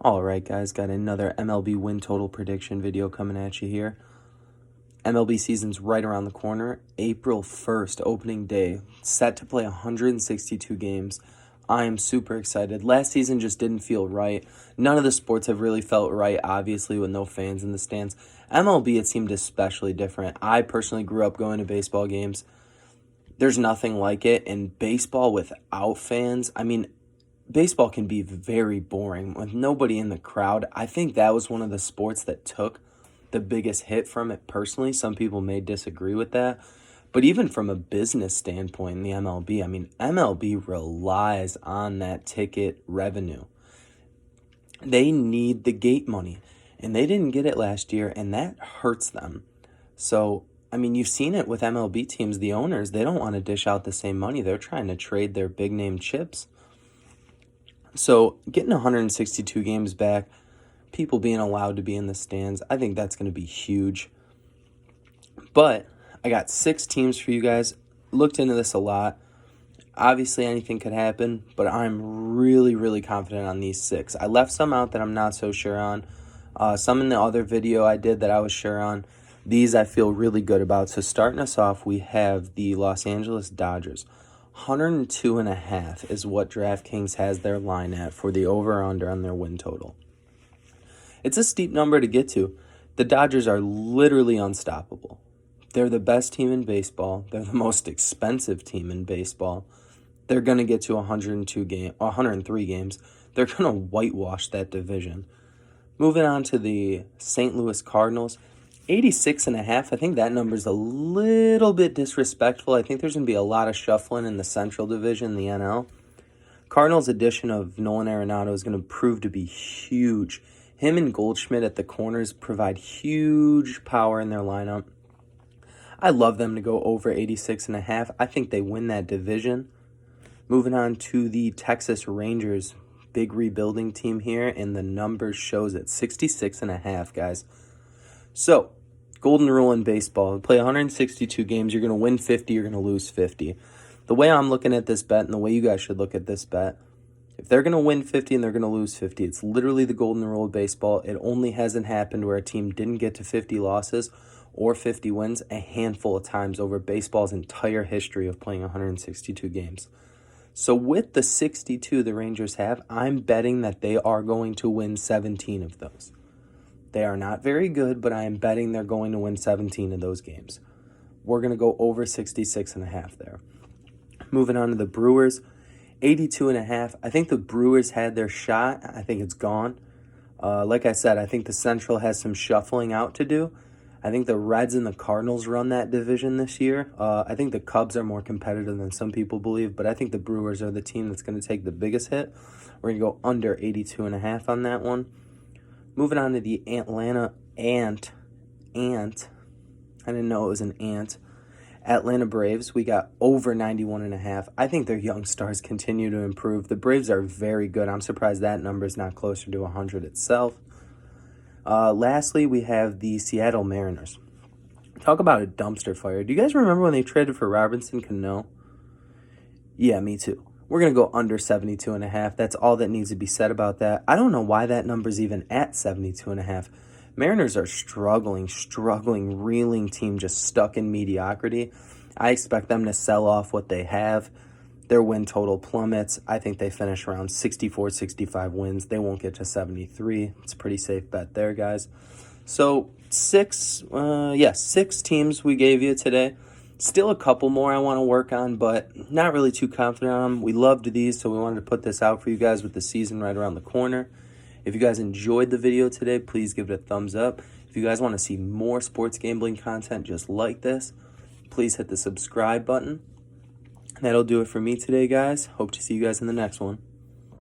Alright guys, got another MLB win total prediction video coming at you here. MLB season's right around the corner. April 1st, opening day, set to play 162 games. I am super excited. Last season just didn't feel right. None of the sports have really felt right, obviously, with no fans in the stands. MLB, it seemed especially different. I personally grew up going to baseball games. There's nothing like it. And baseball without fans, baseball can be very boring with nobody in the crowd. I think that was one of the sports that took the biggest hit from it personally. Some people may disagree with that. But even from a business standpoint in the MLB, MLB relies on that ticket revenue. They need the gate money, and they didn't get it last year, and that hurts them. So, you've seen it with MLB teams. The owners, they don't want to dish out the same money. They're trying to trade their big-name chips. So getting 162 games back, people being allowed to be in the stands, I think that's going to be huge. But I got 6 teams for you guys. Looked into this a lot. Obviously, anything could happen, but I'm really, really confident on these 6. I left some out that I'm not so sure on. Some in the other video I did that I was sure on. These I feel really good about. So starting us off, we have the Los Angeles Dodgers. 102.5 is what DraftKings has their line at for the over-under on their win total. It's a steep number to get to. The Dodgers are literally unstoppable. They're the best team in baseball. They're the most expensive team in baseball. They're going to get to 103 games. They're going to whitewash that division. Moving on to the St. Louis Cardinals. 86.5. I think that number's a little bit disrespectful. I think there's going to be a lot of shuffling in the Central Division, the NL. Cardinals' addition of Nolan Arenado is going to prove to be huge. Him and Goldschmidt at the corners provide huge power in their lineup. I love them to go over 86.5. I think they win that division. Moving on to the Texas Rangers. Big rebuilding team here, and the numbers shows it. 66.5, guys. So, golden rule in baseball. Play 162 games. You're going to win 50. You're going to lose 50. The way I'm looking at this bet and the way you guys should look at this bet, if they're going to win 50 and they're going to lose 50, it's literally the golden rule of baseball. It only hasn't happened where a team didn't get to 50 losses or 50 wins a handful of times over baseball's entire history of playing 162 games. So with the 62 the Rangers have, I'm betting that they are going to win 17 of those. They are not very good, but I am betting they're going to win 17 of those games. We're going to go over 66.5 there. Moving on to the Brewers, 82.5. I think the Brewers had their shot. I think it's gone. Like I said, I think the Central has some shuffling out to do. I think the Reds and the Cardinals run that division this year. I think the Cubs are more competitive than some people believe, but I think the Brewers are the team that's going to take the biggest hit. We're going to go under 82.5 on that one. Moving on to the Atlanta Ant. I didn't know it was an ant. Atlanta Braves, we got over 91.5. I think their young stars continue to improve. The Braves are very good. I'm surprised that number is not closer to 100 itself. Lastly, we have the Seattle Mariners. Talk about a dumpster fire. Do you guys remember when they traded for Robinson Cano? Yeah, me too. We're going to go under 72.5. That's all that needs to be said about that. I don't know why that number's even at 72.5. Mariners are struggling, reeling team just stuck in mediocrity. I expect them to sell off what they have. Their win total plummets. I think they finish around 64, 65 wins. They won't get to 73. It's a pretty safe bet there, guys. So 6 teams we gave you today. Still a couple more I want to work on, but not really too confident on them. We loved these, so we wanted to put this out for you guys with the season right around the corner. If you guys enjoyed the video today, please give it a thumbs up. If you guys want to see more sports gambling content just like this, please hit the subscribe button. That'll do it for me today, guys. Hope to see you guys in the next one.